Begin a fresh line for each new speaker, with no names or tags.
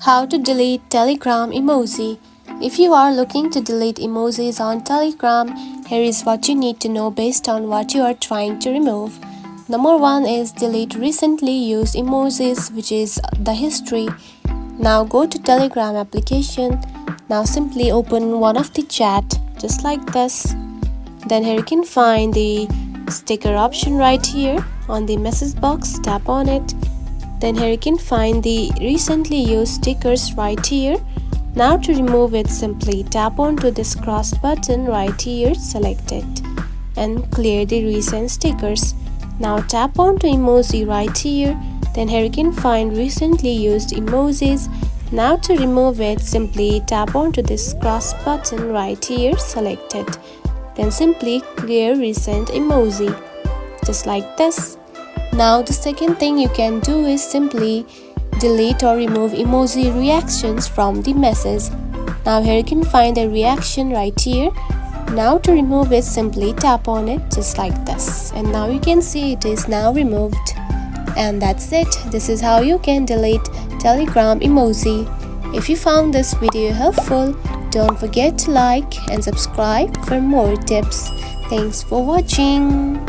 How to delete Telegram emoji. If you are looking to delete emojis on Telegram, here is what you need to know based on what you are trying to remove. Number 1 is delete recently used emojis, which is the history. Now go to Telegram application. Now simply open one of the chat just like this. Then here you can find the sticker option right here on the message box. Tap on it. Then here you can find the recently used stickers right here. Now to remove it, simply tap onto this cross button right here, select it and clear the recent stickers. Now tap onto emoji right here. Then here you can find recently used emojis. Now to remove it, simply tap onto this cross button right here, select it. Then simply clear recent emoji, just like this. Now the second thing you can do is simply delete or remove emoji reactions from the message. Now here you can find a reaction right here. Now to remove it, simply tap on it just like this. And now you can see it is now removed. And that's it. This is how you can delete Telegram emoji. If you found this video helpful, don't forget to like and subscribe for more tips. Thanks for watching.